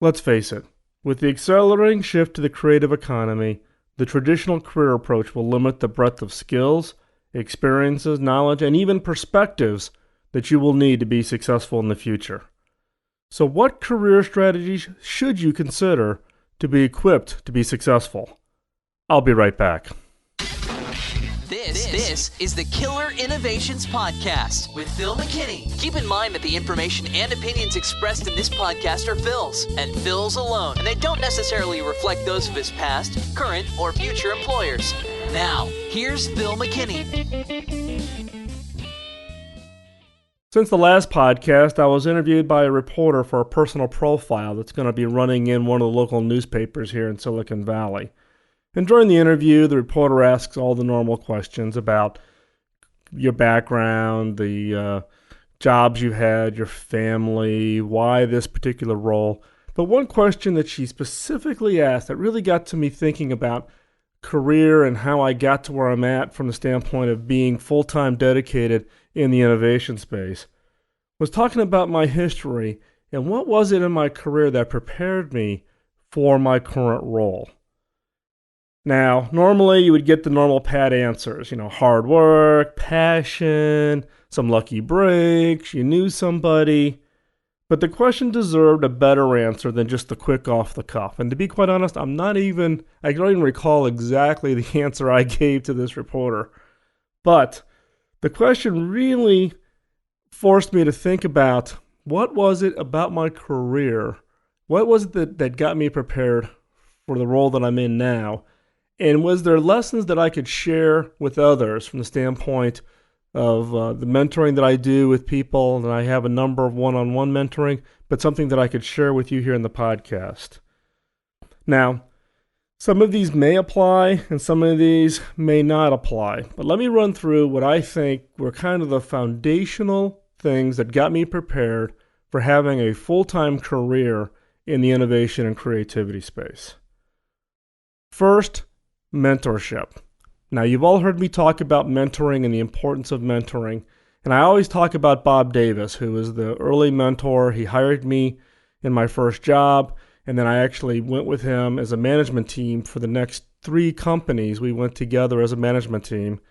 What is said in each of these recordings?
Let's face it, with the accelerating shift to the creative economy, the traditional career approach will limit the breadth of skills, experiences, knowledge, and even perspectives that you will need to be successful in the future. So what career strategies should you consider to be equipped to be successful? I'll be right back. This is the Killer Innovations Podcast with Phil McKinney. Keep in mind that the information and opinions expressed in this podcast are Phil's, and Phil's alone, and they don't necessarily reflect those of his past, current, or future employers. Now, here's Phil McKinney. Since the last podcast, I was interviewed by a reporter for a personal profile that's going to be running in one of the local newspapers here in Silicon Valley. And during the interview, the reporter asks all the normal questions about your background, the jobs you had, your family, why this particular role. But one question that she specifically asked that really got to me thinking about career and how I got to where I'm at from the standpoint of being full-time dedicated in the innovation space was talking about my history and what was it in my career that prepared me for my current role. Now, normally you would get the normal pat answers, hard work, passion, some lucky breaks, you knew somebody. But the question deserved a better answer than just the quick off the cuff. And to be quite honest, I don't even recall exactly the answer I gave to this reporter. But the question really forced me to think about what was it about my career, what was it that got me prepared for the role that I'm in now. And was there lessons that I could share with others from the standpoint of the mentoring that I do with people, and I have a number of one-on-one mentoring, but something that I could share with you here in the podcast. Now, some of these may apply and some of these may not apply, but let me run through what I think were kind of the foundational things that got me prepared for having a full-time career in the innovation and creativity space. First, mentorship. Now, you've all heard me talk about mentoring and the importance of mentoring, and I always talk about Bob Davis, who was the early mentor. He hired me in my first job, and then I actually went with him as a management team for the next 3 companies. We went together as a management team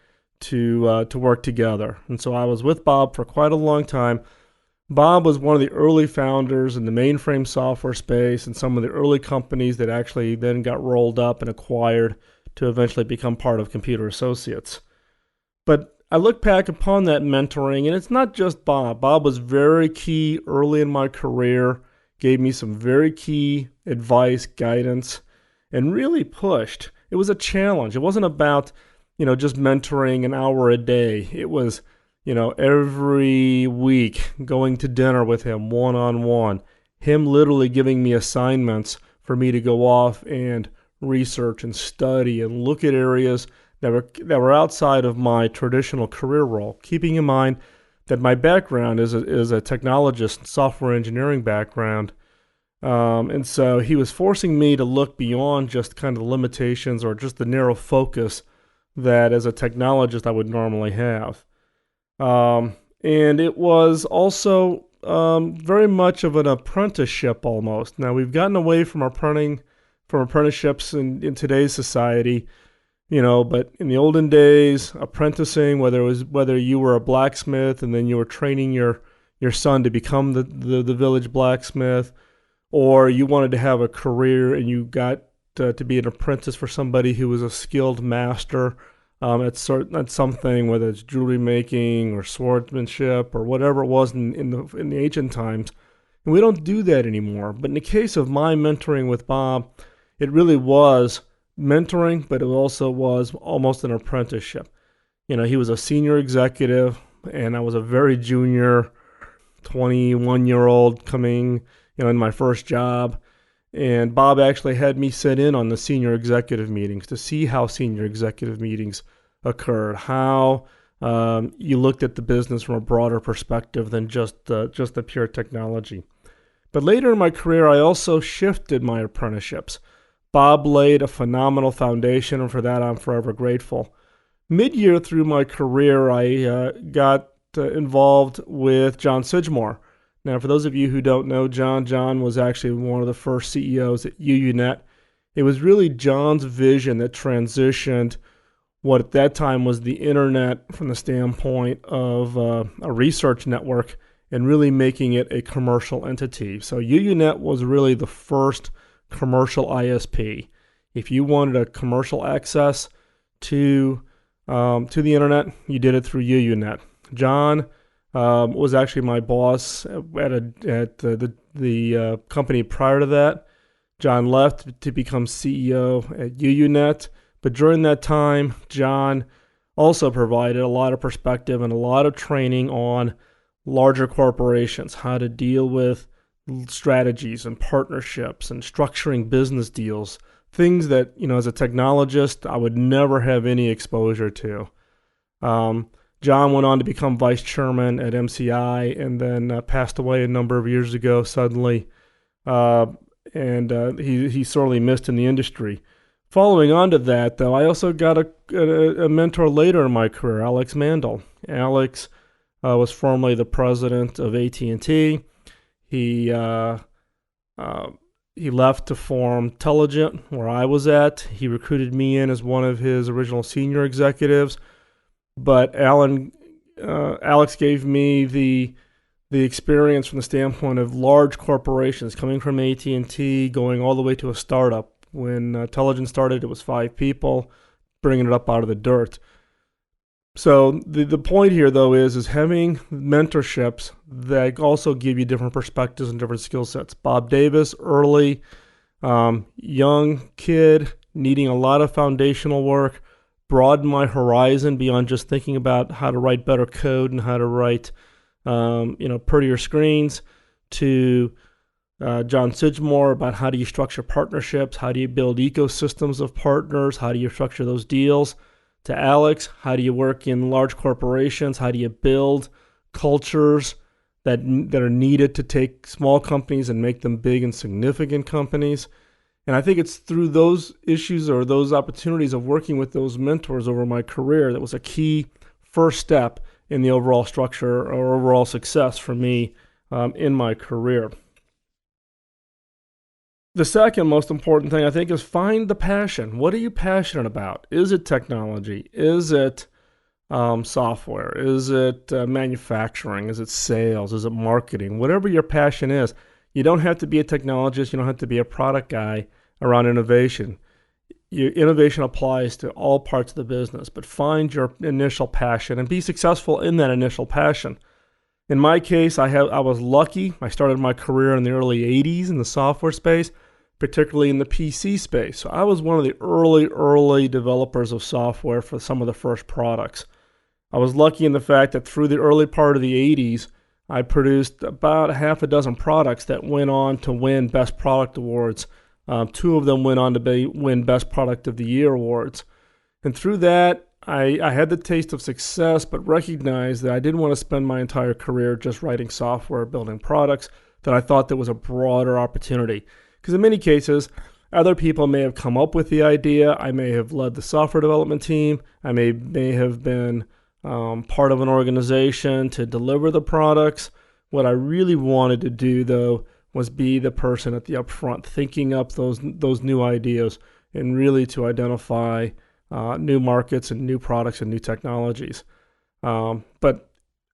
to work together, and so I was with Bob for quite a long time. Bob was one of the early founders in the mainframe software space and some of the early companies that actually then got rolled up and acquired to eventually become part of Computer Associates. But I look back upon that mentoring, and it's not just Bob. Bob was very key early in my career, gave me some very key advice, guidance, and really pushed. It was a challenge. It wasn't about, just mentoring an hour a day. It was, every week going to dinner with him one-on-one, him literally giving me assignments for me to go off and research and study and look at areas that were outside of my traditional career role, keeping in mind that my background is a technologist, software engineering background. And so he was forcing me to look beyond just kind of the limitations or just the narrow focus that as a technologist I would normally have. And it was also very much of an apprenticeship almost. Now, we've gotten away from apprenticeships in today's society, but in the olden days, apprenticing, whether you were a blacksmith and then you were training your son to become the village blacksmith, or you wanted to have a career and you got to be an apprentice for somebody who was a skilled master at something, whether it's jewelry making or swordsmanship or whatever it was in the ancient times. And we don't do that anymore. But in the case of my mentoring with Bob, it really was mentoring, but it also was almost an apprenticeship. He was a senior executive, and I was a very junior 21-year-old coming, in my first job. And Bob actually had me sit in on the senior executive meetings to see how senior executive meetings occurred, how you looked at the business from a broader perspective than just the pure technology. But later in my career, I also shifted my apprenticeships. Bob laid a phenomenal foundation, and for that I'm forever grateful. Mid-year through my career, I got involved with John Sidgmore. Now, for those of you who don't know John was actually one of the first CEOs at UUNet. It was really John's vision that transitioned what at that time was the internet from the standpoint of a research network and really making it a commercial entity. So UUNet was really the first commercial ISP. If you wanted a commercial access to the internet, you did it through UUNet. John was actually my boss at the company prior to that. John left to become CEO at UUNet, but during that time, John also provided a lot of perspective and a lot of training on larger corporations, how to deal with strategies and partnerships and structuring business deals, things that, as a technologist, I would never have any exposure to. John went on to become vice chairman at MCI and then passed away a number of years ago suddenly. And he's sorely missed in the industry. Following on to that, though, I also got a mentor later in my career, Alex Mandel. Alex was formerly the president of AT&T. He left to form Telligent, where I was at. He recruited me in as one of his original senior executives. But Alex gave me the experience from the standpoint of large corporations, coming from AT&T, going all the way to a startup. When Telligent started, it was 5 people, bringing it up out of the dirt. So the point here, though, is having mentorships that also give you different perspectives and different skill sets. Bob Davis, early, young kid, needing a lot of foundational work, broadened my horizon beyond just thinking about how to write better code and how to write prettier screens, to John Sidgmore about how do you structure partnerships, how do you build ecosystems of partners, how do you structure those deals, to Alex, how do you work in large corporations, how do you build cultures that are needed to take small companies and make them big and significant companies. And I think it's through those issues or those opportunities of working with those mentors over my career that was a key first step in the overall structure or overall success for me in my career. The second most important thing, I think, is find the passion. What are you passionate about? Is it technology? Is it software? Is it manufacturing? Is it sales? Is it marketing? Whatever your passion is, you don't have to be a technologist. You don't have to be a product guy around innovation. Your innovation applies to all parts of the business, but find your initial passion and be successful in that initial passion. In my case, I was lucky. I started my career in the early 80s in the software space, particularly in the PC space. So I was one of the early developers of software for some of the first products. I was lucky in the fact that through the early part of the 80s, I produced about a half a dozen products that went on to win Best Product Awards. 2 of them went on to win Best Product of the Year awards. And through that, I had the taste of success, but recognized that I didn't want to spend my entire career just writing software, building products, that I thought there was a broader opportunity. Because in many cases, other people may have come up with the idea. I may have led the software development team. I may have been part of an organization to deliver the products. What I really wanted to do, though, was be the person at the upfront, thinking up those new ideas and really to identify new markets and new products and new technologies. But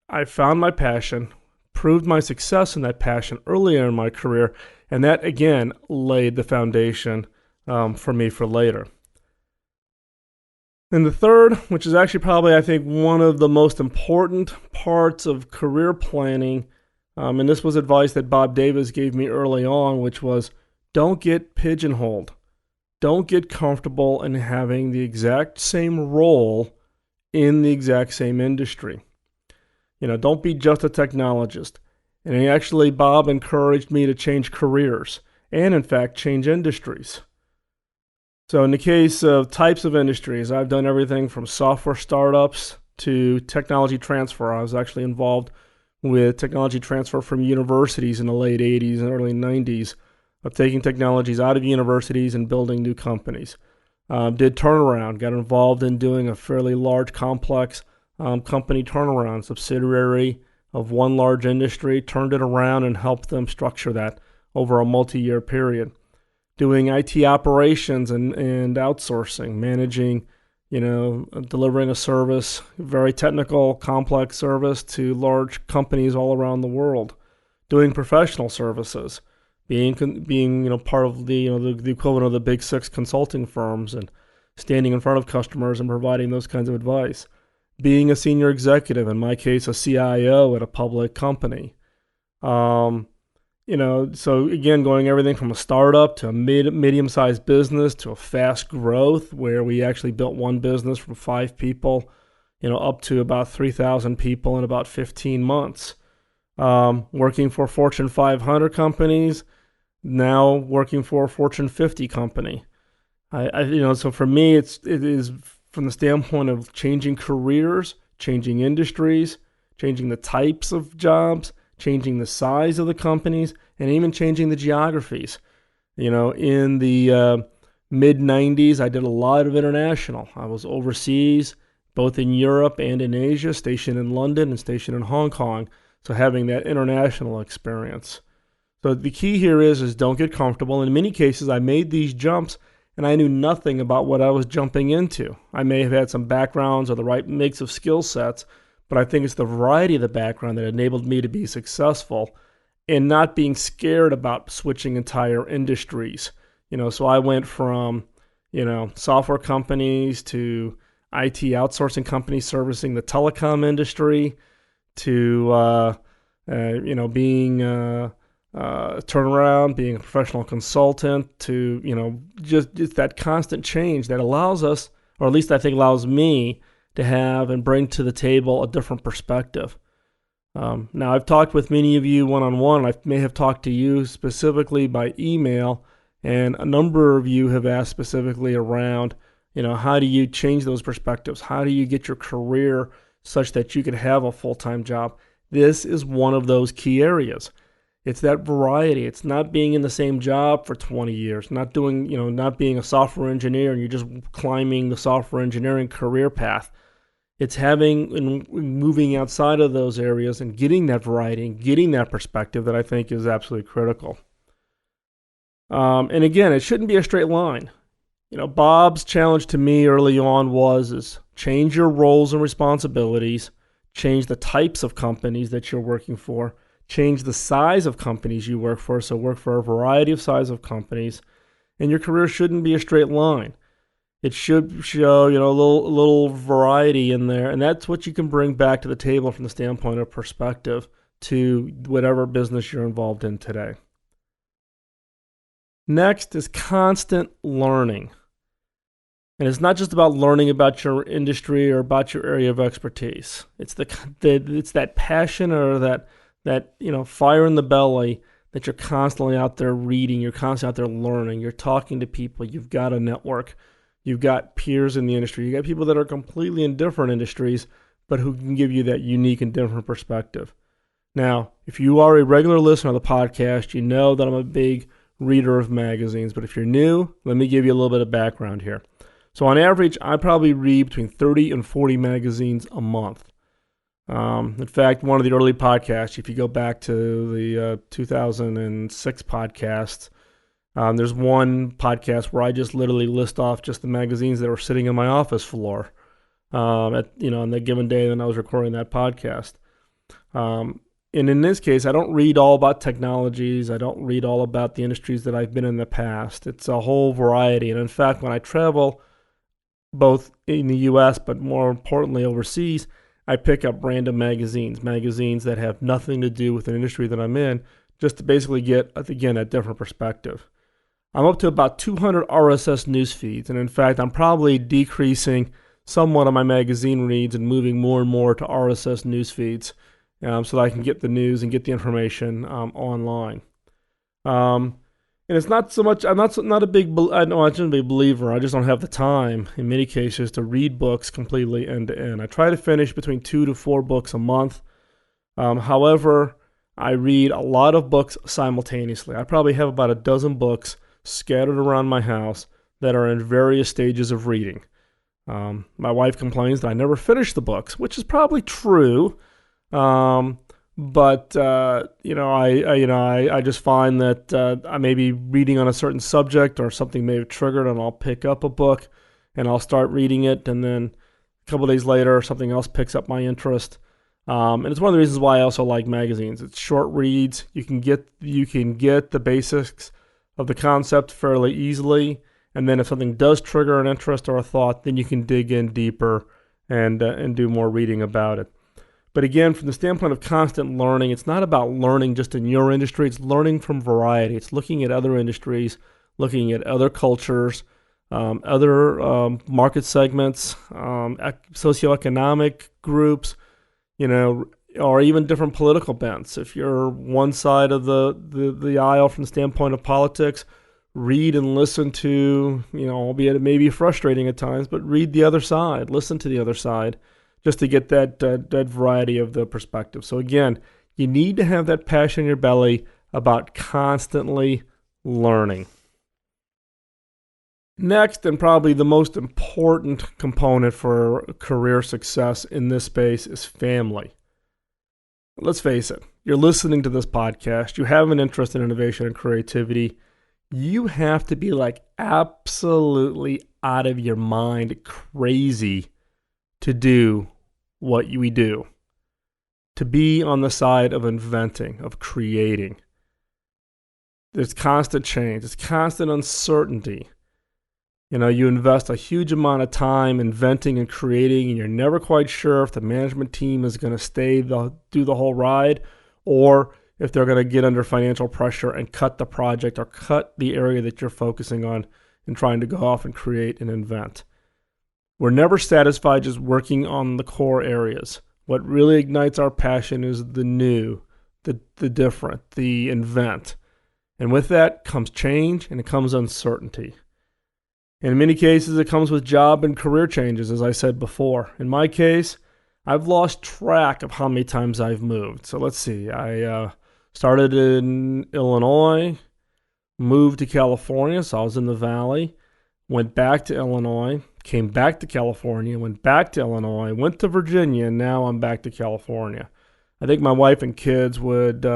I found my passion, proved my success in that passion earlier in my career, and that, again, laid the foundation for me for later. And the third, which is actually probably, I think, one of the most important parts of career planning, and this was advice that Bob Davis gave me early on, which was don't get pigeonholed. Don't get comfortable in having the exact same role in the exact same industry. Don't be just a technologist. And actually, Bob encouraged me to change careers and, in fact, change industries. So in the case of types of industries, I've done everything from software startups to technology transfer. I was actually involved with technology transfer from universities in the late 80s and early 90s, of taking technologies out of universities and building new companies. Did turnaround, got involved in doing a fairly large, complex company turnaround, subsidiary of one large industry, turned it around and helped them structure that over a multi-year period. Doing IT operations and outsourcing, managing, delivering a service, very technical, complex service to large companies all around the world. Doing professional services, being part of the equivalent of the big six consulting firms and standing in front of customers and providing those kinds of advice. Being a senior executive, in my case, a CIO at a public company. So again, going everything from a startup to a medium-sized business to a fast growth where we actually built one business from 5 people, up to about 3,000 people in about 15 months. Working for Fortune 500 companies, now working for a Fortune 50 company. So for me, it is from the standpoint of changing careers, changing industries, changing the types of jobs, changing the size of the companies, and even changing the geographies. In the mid-90s, I did a lot of international. I was overseas, both in Europe and in Asia, stationed in London and stationed in Hong Kong, so having that international experience. So the key here is don't get comfortable. In many cases, I made these jumps and I knew nothing about what I was jumping into. I may have had some backgrounds or the right mix of skill sets, but I think it's the variety of the background that enabled me to be successful and not being scared about switching entire industries. So I went from, software companies to IT outsourcing companies servicing the telecom industry to, being turnaround, being a professional consultant to, just that constant change that allows us, or at least I think allows me, to have and bring to the table a different perspective. Now, I've talked with many of you one-on-one. I may have talked to you specifically by email, and a number of you have asked specifically around, how do you change those perspectives? How do you get your career such that you could have a full-time job? This is one of those key areas. It's that variety. It's not being in the same job for 20 years, not being a software engineer and you're just climbing the software engineering career path. It's having and moving outside of those areas and getting that variety and getting that perspective that I think is absolutely critical. And again, it shouldn't be a straight line. Bob's challenge to me early on was change your roles and responsibilities, change the types of companies that you're working for, change the size of companies you work for, so work for a variety of size of companies, and your career shouldn't be a straight line. It should show, a little variety in there, and that's what you can bring back to the table from the standpoint of perspective to whatever business you're involved in today. Next is constant learning. And it's not just about learning about your industry or about your area of expertise. It's it's that passion or that fire in the belly that you're constantly out there reading, you're constantly out there learning, you're talking to people, you've got a network, you've got peers in the industry, you've got people that are completely in different industries, but who can give you that unique and different perspective. Now, if you are a regular listener of the podcast, you know that I'm a big reader of magazines, but if you're new, let me give you a little bit of background here. So on average, I probably read between 30 and 40 magazines a month. In fact, one of the early podcasts, if you go back to the 2006 podcast, there's one podcast where I just literally list off just the magazines that were sitting in my office floor on the given day when I was recording that podcast. And in this case, I don't read all about technologies. I don't read all about the industries that I've been in the past. It's a whole variety. And in fact, when I travel, both in the U.S., but more importantly overseas, I pick up random magazines that have nothing to do with the industry that I'm in, just to basically get, again, a different perspective. I'm up to about 200 RSS news feeds, and in fact, I'm probably decreasing somewhat of my magazine reads and moving more and more to RSS news feeds so that I can get the news and get the information online. And it's not so much, I'm not a big, I shouldn't be a believer, I just don't have the time, in many cases, to read books completely end to end. I try to finish between 2 to 4 books a month. However, I read a lot of books simultaneously. I probably have about a dozen books scattered around my house that are in various stages of reading. My wife complains that I never finish the books, which is probably true. But I just find that I may be reading on a certain subject or something may have triggered, and I'll pick up a book and I'll start reading it, and then a couple of days later, something else picks up my interest. And it's one of the reasons why I also like magazines. It's short reads. You can get the basics of the concept fairly easily, and then if something does trigger an interest or a thought, then you can dig in deeper and do more reading about it. But again, from the standpoint of constant learning, it's not about learning just in your industry. It's learning from variety. It's looking at other industries, looking at other cultures, other market segments, socioeconomic groups, or even different political bents. If you're one side of the aisle from the standpoint of politics, read and listen to, albeit it may be frustrating at times, but read the other side, listen to the other side, just to get that variety of the perspective. So again, you need to have that passion in your belly about constantly learning. Next, and probably the most important component for career success in this space, is family. Let's face it, you're listening to this podcast, you have an interest in innovation and creativity, you have to be like absolutely out of your mind crazy to do what we do, to be on the side of inventing, of creating. There's constant change, there's constant uncertainty. You invest a huge amount of time inventing and creating, and you're never quite sure if the management team is going to do the whole ride, or if they're going to get under financial pressure and cut the project or cut the area that you're focusing on and trying to go off and create and invent. We're never satisfied just working on the core areas. What really ignites our passion is the new, the different, the invent. And with that comes change and it comes uncertainty. In many cases, it comes with job and career changes, as I said before. In my case, I've lost track of how many times I've moved. So let's see. I started in Illinois, moved to California, so I was in the Valley, went back to Illinois, came back to California, went back to Illinois, went to Virginia, and now I'm back to California. I think my wife and kids would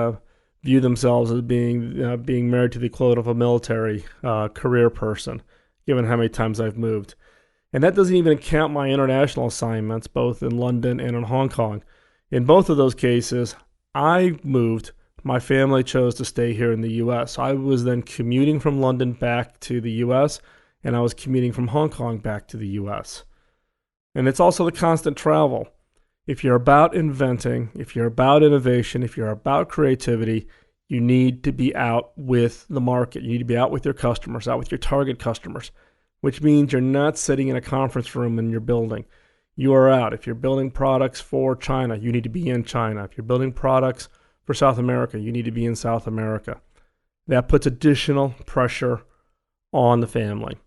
view themselves as being married to the equivalent of a military career person, given how many times I've moved. And that doesn't even count my international assignments, both in London and in Hong Kong. In both of those cases, I moved. My family chose to stay here in the U.S. I was then commuting from London back to the U.S., and I was commuting from Hong Kong back to the U.S. And it's also the constant travel. If you're about inventing, if you're about innovation, if you're about creativity, you need to be out with the market. You need to be out with your customers, out with your target customers, which means you're not sitting in a conference room in your building. You are out. If you're building products for China, you need to be in China. If you're building products for South America, you need to be in South America. That puts additional pressure on the family.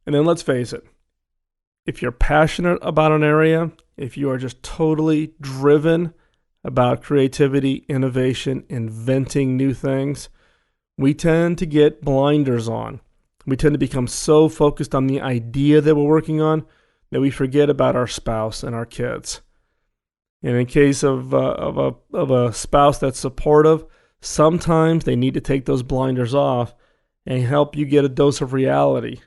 And then let's face it, if you're passionate about an area, if you are just totally driven about creativity, innovation, inventing new things, we tend to get blinders on. We tend to become so focused on the idea that we're working on that we forget about our spouse and our kids. And in case of a spouse that's supportive, sometimes they need to take those blinders off and help you get a dose of reality.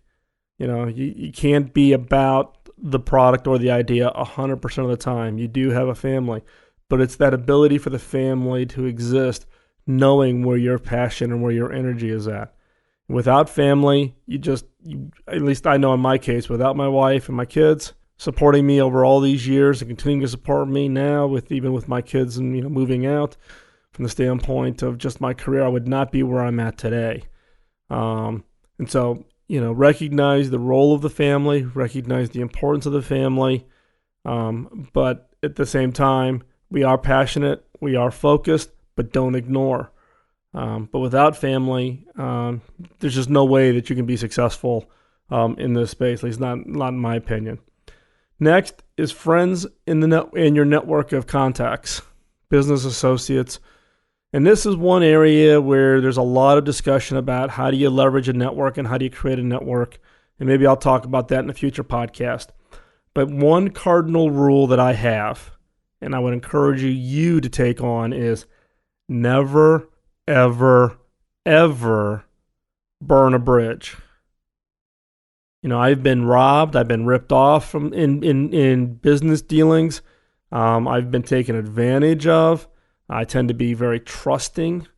You can't be about the product or the idea 100% of the time. You do have a family, but it's that ability for the family to exist knowing where your passion and where your energy is at. Without family, at least I know in my case, without my wife and my kids supporting me over all these years and continuing to support me now, even with my kids and moving out, from the standpoint of just my career, I would not be where I'm at today. And so, recognize the role of the family, recognize the importance of the family, but at the same time, we are passionate, we are focused, but don't ignore. But without family, there's just no way that you can be successful in this space, at least not in my opinion. Next is friends in your network of contacts, business associates. And this is one area where there's a lot of discussion about how do you leverage a network and how do you create a network. And maybe I'll talk about that in a future podcast. But one cardinal rule that I have and I would encourage you to take on is never, ever, ever burn a bridge. I've been robbed. I've been ripped off from in business dealings. I've been taken advantage of. I tend to be very trusting.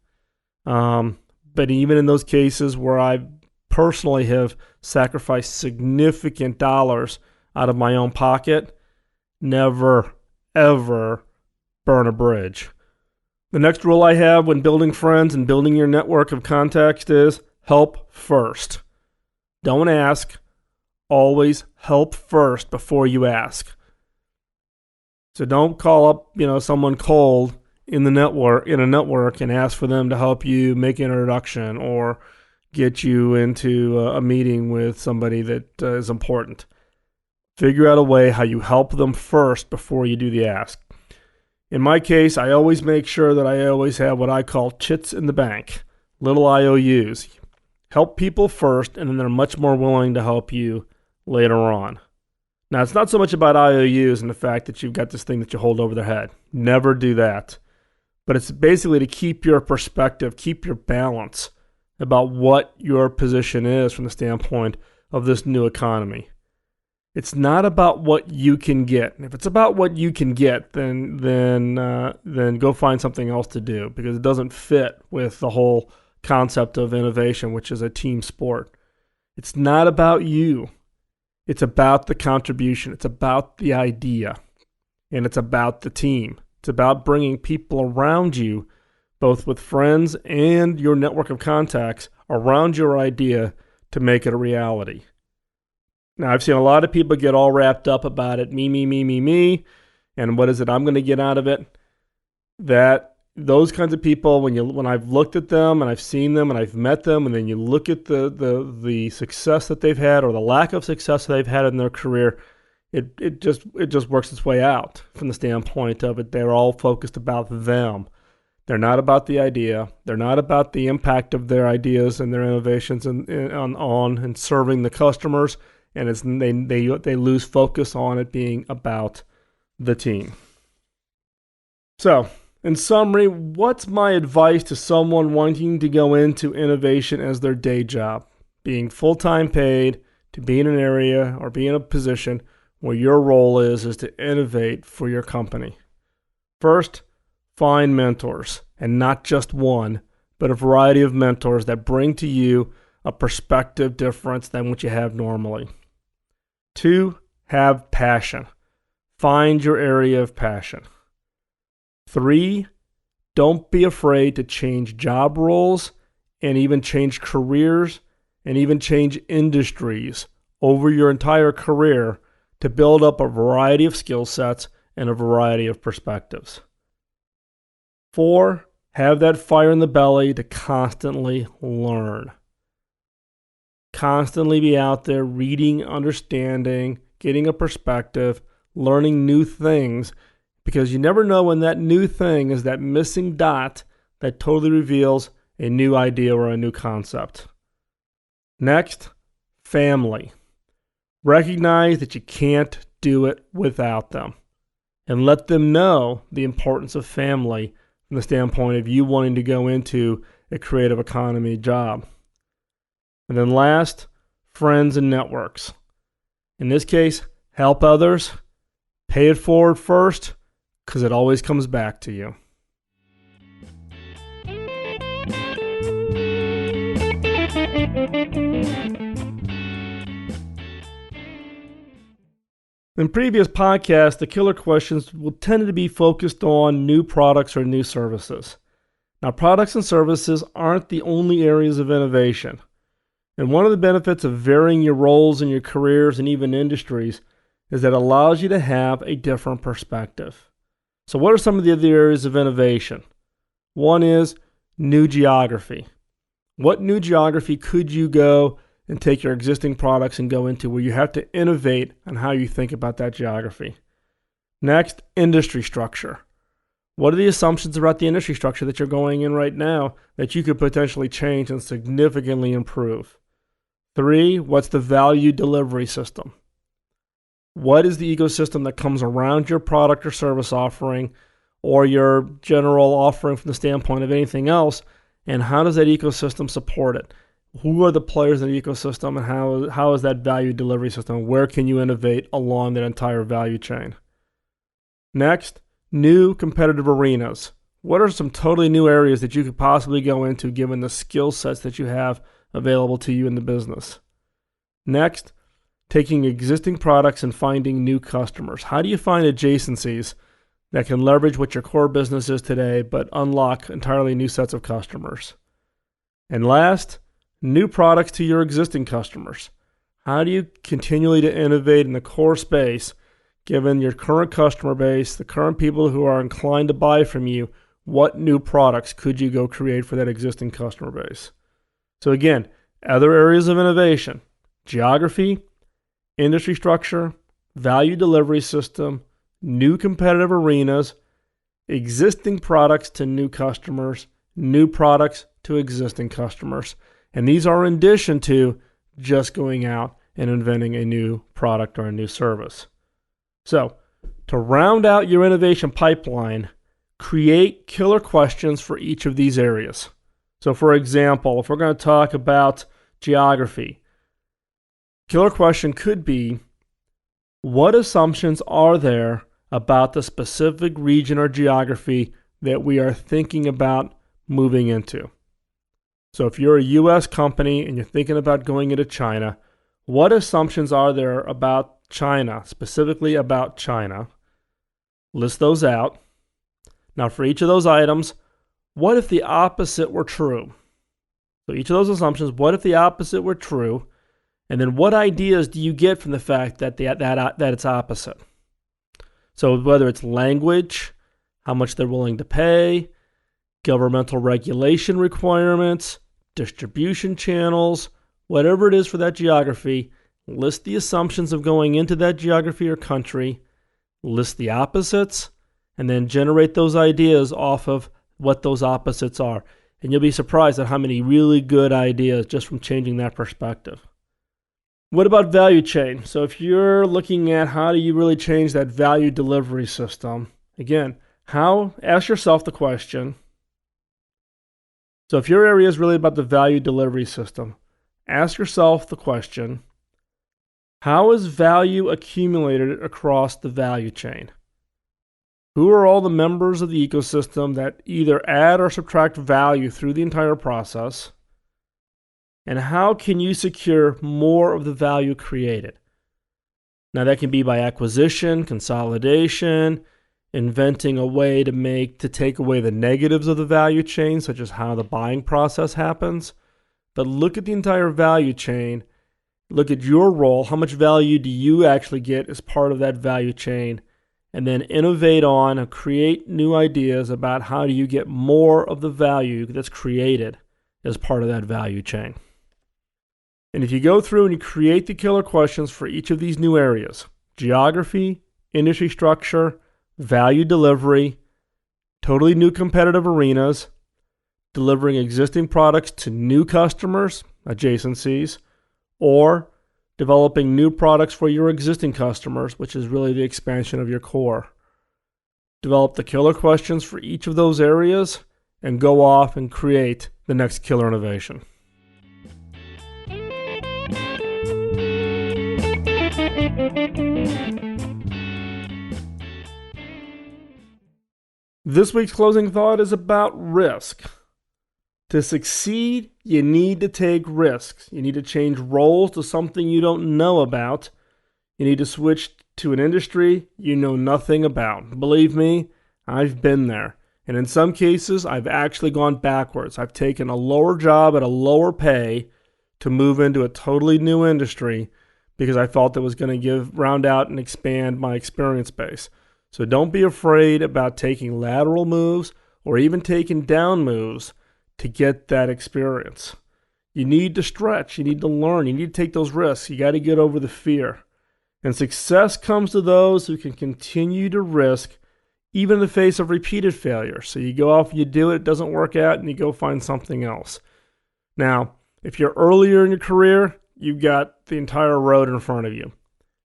But even in those cases where I personally have sacrificed significant dollars out of my own pocket, never, ever burn a bridge. The next rule I have when building friends and building your network of contacts is help first. Don't ask. Always help first before you ask. So don't call up, someone cold in a network and ask for them to help you make an introduction or get you into a meeting with somebody that is important. Figure out a way how you help them first before you do the ask. In my case, I always make sure that I always have what I call chits in the bank, little IOUs. Help people first, and then they're much more willing to help you later on. Now, it's not so much about IOUs and the fact that you've got this thing that you hold over their head. Never do that. But it's basically to keep your perspective, keep your balance about what your position is from the standpoint of this new economy. It's not about what you can get. And if it's about what you can get, then go find something else to do, because it doesn't fit with the whole concept of innovation, which is a team sport. It's not about you. It's about the contribution. It's about the idea. And it's about the team. It's about bringing people around you, both with friends and your network of contacts, around your idea to make it a reality. Now, I've seen a lot of people get all wrapped up about it, me, and what is it I'm going to get out of it? That those kinds of people, when I've looked at them and I've seen them and I've met them, and then you look at the success that they've had or the lack of success that they've had in their career, it just works its way out from the standpoint of it. They're all focused about them. They're not about the idea. They're not about the impact of their ideas and their innovations on serving the customers. And they lose focus on it being about the team. So, in summary, what's my advice to someone wanting to go into innovation as their day job, being full-time paid, to be in an area or be in a position where your role is to innovate for your company? First, find mentors, and not just one, but a variety of mentors that bring to you a perspective difference than what you have normally. 2, have passion. Find your area of passion. 3, don't be afraid to change job roles and even change careers and even change industries over your entire career to build up a variety of skill sets and a variety of perspectives. 4, have that fire in the belly to constantly learn. Constantly be out there reading, understanding, getting a perspective, learning new things, because you never know when that new thing is that missing dot that totally reveals a new idea or a new concept. Next, family. Recognize that you can't do it without them, and let them know the importance of family from the standpoint of you wanting to go into a creative economy job. And then last, friends and networks. In this case, help others, pay it forward first, because it always comes back to you. In previous podcasts, the killer questions will tend to be focused on new products or new services. Now, products and services aren't the only areas of innovation. And one of the benefits of varying your roles in your careers and even industries is that it allows you to have a different perspective. So what are some of the other areas of innovation? One is new geography. What new geography could you go and take your existing products and go into where you have to innovate on how you think about that geography? Next, industry structure. What are the assumptions about the industry structure that you're going in right now that you could potentially change and significantly improve? 3, what's the value delivery system? What is the ecosystem that comes around your product or service offering or your general offering from the standpoint of anything else? And how does that ecosystem support it? Who are the players in the ecosystem, and how is that value delivery system? Where can you innovate along that entire value chain? Next, new competitive arenas. What are some totally new areas that you could possibly go into given the skill sets that you have available to you in the business? Next, taking existing products and finding new customers. How do you find adjacencies that can leverage what your core business is today but unlock entirely new sets of customers? And last, new products to your existing customers. How do you continually to innovate in the core space given your current customer base, the current people who are inclined to buy from you? What new products could you go create for that existing customer base? So again, other areas of innovation: geography, industry structure, value delivery system, new competitive arenas, existing products to new customers, new products to existing customers. And these are in addition to just going out and inventing a new product or a new service. So, to round out your innovation pipeline, create killer questions for each of these areas. So, for example, if we're going to talk about geography, killer question could be, what assumptions are there about the specific region or geography that we are thinking about moving into? So if you're a U.S. company and you're thinking about going into China, what assumptions are there about China, specifically about China? List those out. Now for each of those items, what if the opposite were true? So each of those assumptions, what if the opposite were true? And then what ideas do you get from the fact that it's opposite? So whether it's language, how much they're willing to pay, governmental regulation requirements, distribution channels, whatever it is for that geography, list the assumptions of going into that geography or country, list the opposites, and then generate those ideas off of what those opposites are. And you'll be surprised at how many really good ideas just from changing that perspective. What about value chain? So if you're looking at how do you really change that value delivery system, again, ask yourself the question. So if your area is really about the value delivery system, ask yourself the question, how is value accumulated across the value chain? Who are all the members of the ecosystem that either add or subtract value through the entire process? And how can you secure more of the value created? Now that can be by acquisition, consolidation, inventing a way to take away the negatives of the value chain, such as how the buying process happens. But look at the entire value chain. Look at your role. How much value do you actually get as part of that value chain? And then innovate on and create new ideas about how do you get more of the value that's created as part of that value chain. And if you go through and you create the killer questions for each of these new areas, geography, industry structure, value delivery, totally new competitive arenas, delivering existing products to new customers, adjacencies, or developing new products for your existing customers, which is really the expansion of your core. Develop the killer questions for each of those areas and go off and create the next killer innovation. This week's closing thought is about risk. To succeed, you need to take risks. You need to change roles to something you don't know about. You need to switch to an industry you know nothing about. Believe me, I've been there. And in some cases, I've actually gone backwards. I've taken a lower job at a lower pay to move into a totally new industry because I felt it was going to round out and expand my experience base. So don't be afraid about taking lateral moves or even taking down moves to get that experience. You need to stretch. You need to learn. You need to take those risks. You got to get over the fear. And success comes to those who can continue to risk even in the face of repeated failure. So you go off, you do it, it doesn't work out, and you go find something else. Now, if you're earlier in your career, you've got the entire road in front of you.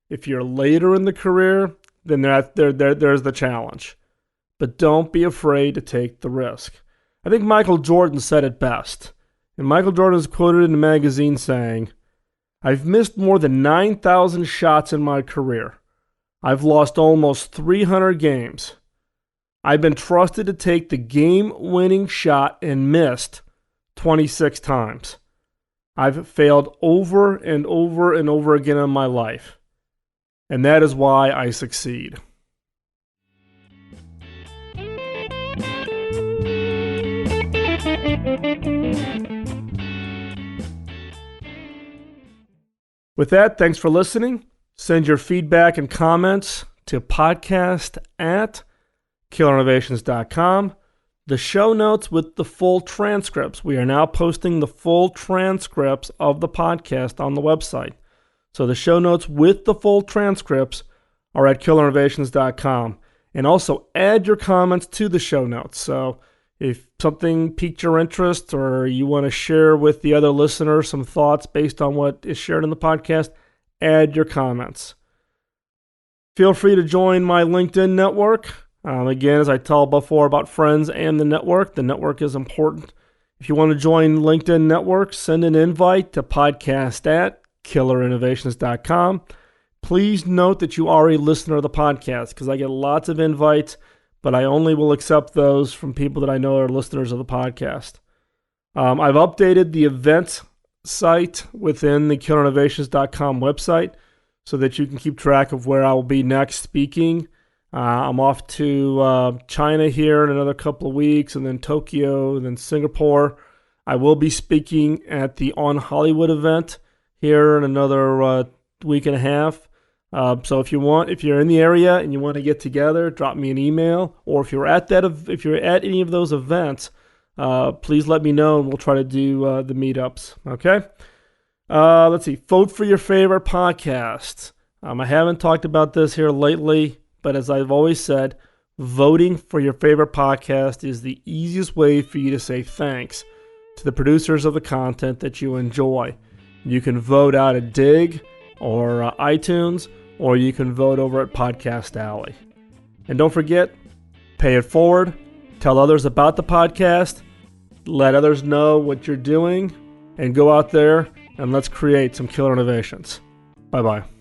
If you're later in the career, then there's the challenge. But don't be afraid to take the risk. I think Michael Jordan said it best. And Michael Jordan is quoted in a magazine saying, "I've missed more than 9,000 shots in my career. I've lost almost 300 games. I've been trusted to take the game-winning shot and missed 26 times. I've failed over and over and over again in my life. And that is why I succeed." With that, thanks for listening. Send your feedback and comments to podcast@killerinnovations.com. The show notes with the full transcripts. We are now posting the full transcripts of the podcast on the website. So the show notes with the full transcripts are at killerinnovations.com. And also add your comments to the show notes. So if something piqued your interest or you want to share with the other listeners some thoughts based on what is shared in the podcast, add your comments. Feel free to join my LinkedIn network. Again, as I tell before about friends and the network is important. If you want to join LinkedIn network, send an invite to podcast@killerinnovations.com. Please note that you are a listener of the podcast because I get lots of invites, but I only will accept those from people that I know are listeners of the podcast. I've updated the event site within the killerinnovations.com website so that you can keep track of where I will be next speaking. I'm off to China here in another couple of weeks, and then Tokyo, and then Singapore. I will be speaking at the On Hollywood event here in another week and a half. So if you're in the area and you want to get together, drop me an email. Or if you're at any of those events, please let me know and we'll try to do the meetups. Okay. Let's see. Vote for your favorite podcast. I haven't talked about this here lately, but as I've always said, voting for your favorite podcast is the easiest way for you to say thanks to the producers of the content that you enjoy. You can vote out at Dig or iTunes, or you can vote over at Podcast Alley. And don't forget, pay it forward, tell others about the podcast, let others know what you're doing, and go out there and let's create some killer innovations. Bye-bye.